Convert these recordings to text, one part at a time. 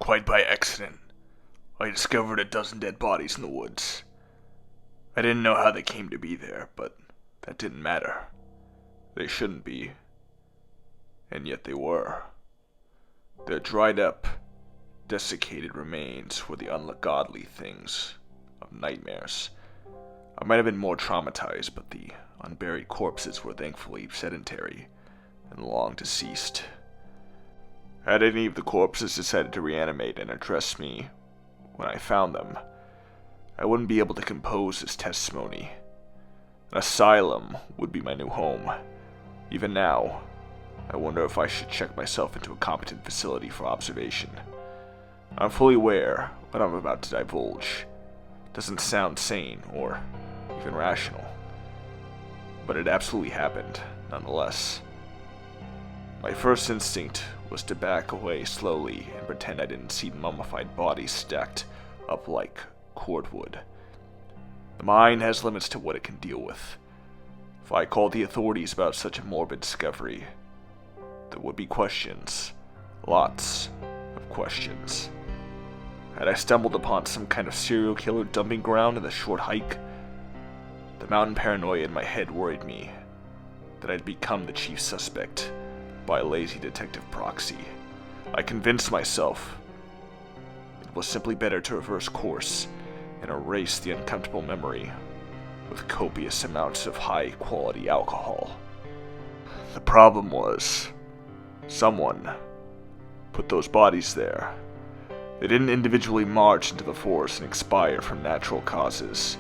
Quite by accident, I discovered a dozen dead bodies in the woods. I didn't know how they came to be there, but that didn't matter. They shouldn't be. And yet they were. Their dried up, desiccated remains were the ungodly things of nightmares. I might have been more traumatized, but the unburied corpses were thankfully sedentary and long deceased. Had any of the corpses decided to reanimate and address me when I found them, I wouldn't be able to compose this testimony. An asylum would be my new home. Even now, I wonder if I should check myself into a competent facility for observation. I'm fully aware what I'm about to divulge doesn't sound sane or even rational, but it absolutely happened nonetheless. My first instinct was to back away slowly and pretend I didn't see mummified bodies stacked up like cordwood. The mind has limits to what it can deal with. If I called the authorities about such a morbid discovery, there would be questions. Lots of questions. Had I stumbled upon some kind of serial killer dumping ground in the short hike? The mountain paranoia in my head worried me that I'd become the chief suspect by a lazy detective proxy. I convinced myself it was simply better to reverse course and erase the uncomfortable memory with copious amounts of high-quality alcohol. The problem was, someone put those bodies there. They didn't individually march into the forest and expire from natural causes.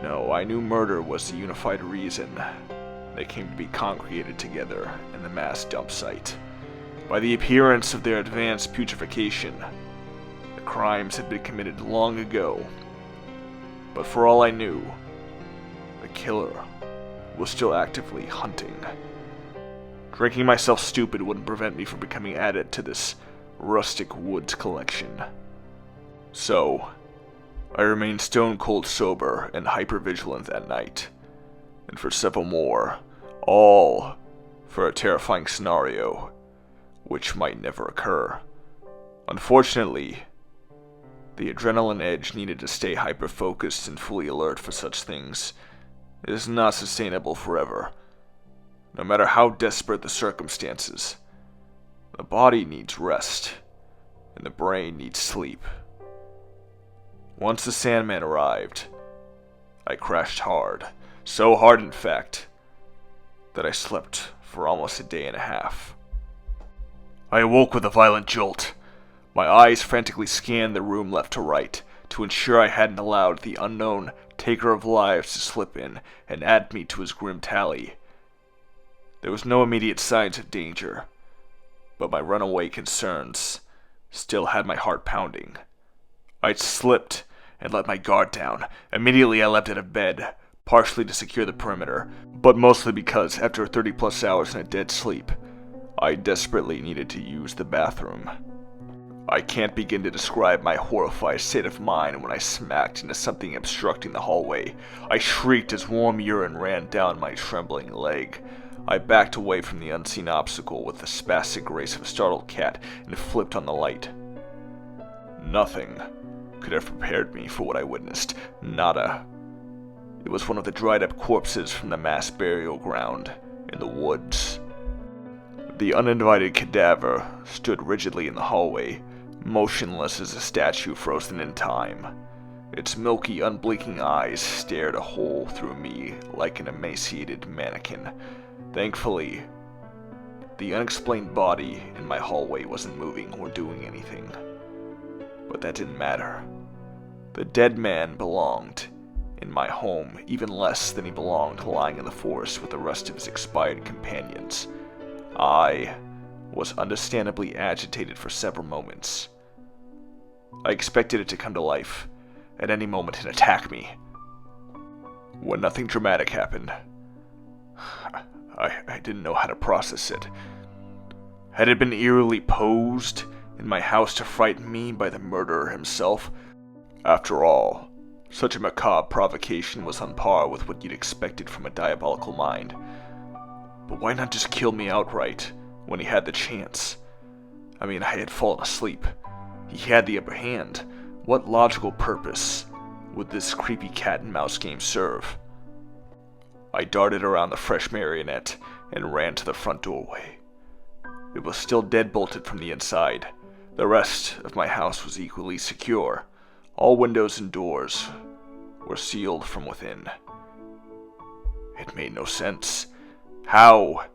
No, I knew murder was the unified reason they came to be congregated together in the mass dump site. By the appearance of their advanced putrefaction, the crimes had been committed long ago. But for all I knew, the killer was still actively hunting. Drinking myself stupid wouldn't prevent me from becoming added to this rustic woods collection. So, I remained stone cold sober and hyper-vigilant that night, and for several more, all for a terrifying scenario which might never occur. Unfortunately, the adrenaline edge needed to stay hyper-focused and fully alert for such things is not sustainable forever. No matter how desperate the circumstances, the body needs rest, and the brain needs sleep. Once the Sandman arrived, I crashed hard. So hard, in fact, that I slept for almost a day and a half. I awoke with a violent jolt. My eyes frantically scanned the room left to right to ensure I hadn't allowed the unknown taker of lives to slip in and add me to his grim tally. There was no immediate signs of danger, but my runaway concerns still had my heart pounding. I'd slipped and let my guard down. Immediately I leapt out of bed, partially to secure the perimeter, but mostly because, after 30+ hours in a dead sleep, I desperately needed to use the bathroom. I can't begin to describe my horrified state of mind when I smacked into something obstructing the hallway. I shrieked as warm urine ran down my trembling leg. I backed away from the unseen obstacle with the spastic grace of a startled cat and flipped on the light. Nothing could have prepared me for what I witnessed. Nada. It was one of the dried-up corpses from the mass burial ground in the woods. The uninvited cadaver stood rigidly in the hallway, motionless as a statue frozen in time. Its milky, unblinking eyes stared a hole through me like an emaciated mannequin. Thankfully, the unexplained body in my hallway wasn't moving or doing anything. But that didn't matter. The dead man belonged in my home even less than he belonged lying in the forest with the rest of his expired companions. I was understandably agitated for several moments. I expected it to come to life at any moment and attack me. When nothing dramatic happened, I didn't know how to process it. Had it been eerily posed in my house to frighten me by the murderer himself? After all, such a macabre provocation was on par with what you'd expected from a diabolical mind. But why not just kill me outright when he had the chance? I mean, I had fallen asleep. He had the upper hand. What logical purpose would this creepy cat and mouse game serve? I darted around the fresh marionette and ran to the front doorway. It was still dead-bolted from the inside. The rest of my house was equally secure. All windows and doors were sealed from within. It made no sense. How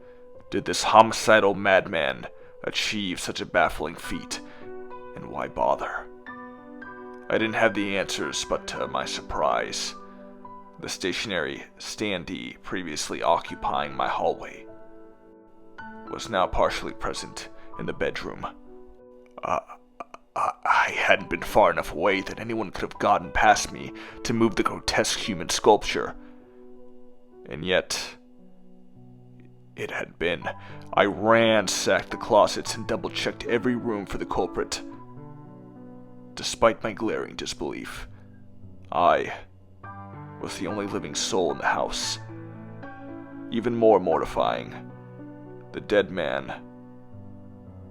did this homicidal madman achieve such a baffling feat, and why bother? I didn't have the answers, but to my surprise, the stationary standee previously occupying my hallway was now partially present in the bedroom. I hadn't been far enough away that anyone could have gotten past me to move the grotesque human sculpture. And yet, it had been. I ransacked the closets and double-checked every room for the culprit. Despite my glaring disbelief, I was the only living soul in the house. Even more mortifying, the dead man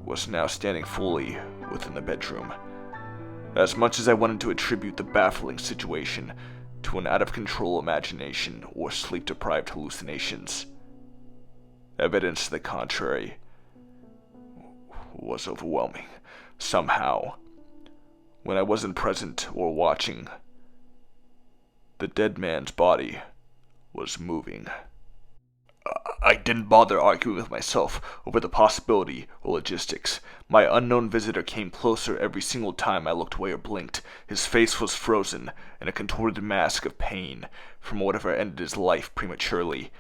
was now standing fully within the bedroom. As much as I wanted to attribute the baffling situation to an out-of-control imagination or sleep-deprived hallucinations, evidence to the contrary was overwhelming. Somehow, when I wasn't present or watching, the dead man's body was moving. I didn't bother arguing with myself over the possibility or logistics. My unknown visitor came closer every single time I looked away or blinked. His face was frozen in a contorted mask of pain from whatever ended his life prematurely.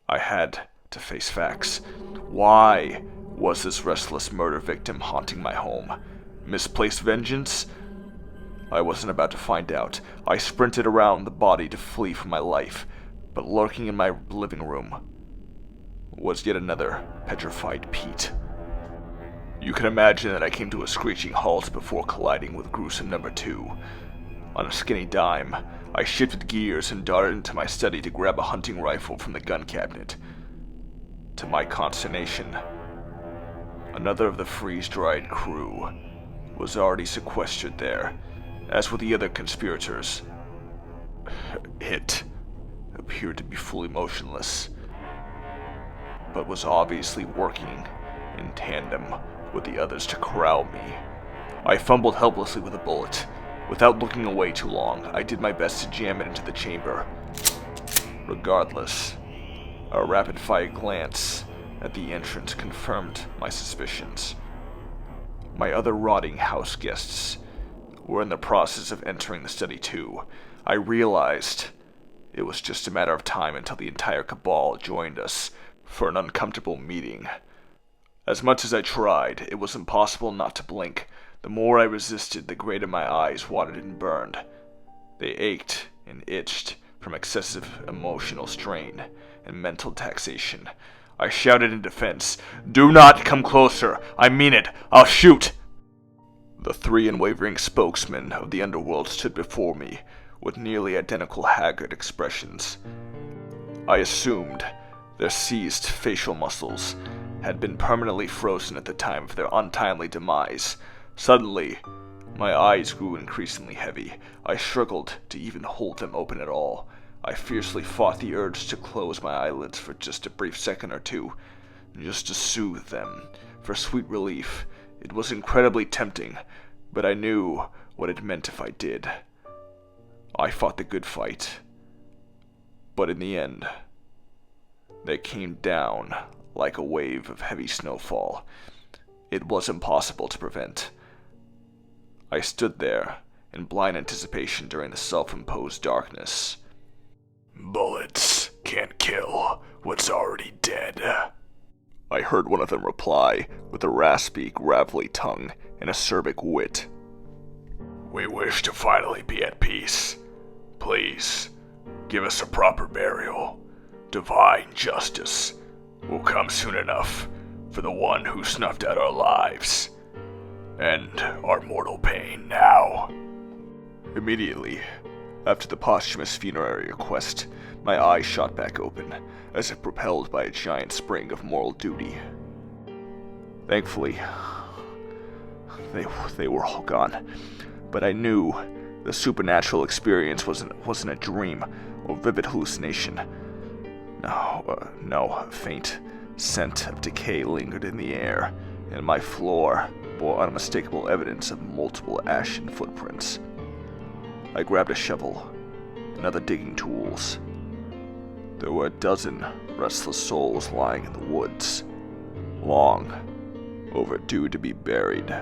I had to face facts. Why was this restless murder victim haunting my home? Misplaced vengeance? I wasn't about to find out. I sprinted around the body to flee for my life, but lurking in my living room was yet another petrified Pete. You can imagine that I came to a screeching halt before colliding with gruesome number 2. On a skinny dime, I shifted gears and darted into my study to grab a hunting rifle from the gun cabinet. To my consternation, another of the freeze-dried crew was already sequestered there, as were the other conspirators. It appeared to be fully motionless, but was obviously working in tandem with the others to corral me. I fumbled helplessly with a bullet. Without looking away too long, I did my best to jam it into the chamber. Regardless, a rapid-fire glance at the entrance confirmed my suspicions. My other rotting house guests were in the process of entering the study too. I realized it was just a matter of time until the entire cabal joined us for an uncomfortable meeting. As much as I tried, it was impossible not to blink. The more I resisted, the greater my eyes watered and burned. They ached and itched from excessive emotional strain and mental taxation. I shouted in defense, "Do not come closer! I mean it! I'll shoot!" The 3 unwavering spokesmen of the underworld stood before me with nearly identical haggard expressions. I assumed their seized facial muscles had been permanently frozen at the time of their untimely demise. Suddenly, my eyes grew increasingly heavy. I struggled to even hold them open at all. I fiercely fought the urge to close my eyelids for just a brief second or two, just to soothe them. For sweet relief, it was incredibly tempting, but I knew what it meant if I did. I fought the good fight, but in the end, they came down like a wave of heavy snowfall. It was impossible to prevent. I stood there in blind anticipation during the self-imposed darkness. "Bullets can't kill what's already dead," I heard one of them reply with a raspy, gravelly tongue and acerbic wit. "We wish to finally be at peace. Please, give us a proper burial. Divine justice will come soon enough for the one who snuffed out our lives and our mortal pain now." Immediately after the posthumous funerary request, my eyes shot back open, as if propelled by a giant spring of moral duty. Thankfully, they were all gone. But I knew the supernatural experience wasn't a dream or vivid hallucination. No, a faint scent of decay lingered in the air, and my floor bore unmistakable evidence of multiple ashen footprints. I grabbed a shovel and other digging tools. There were a dozen restless souls lying in the woods, long overdue to be buried.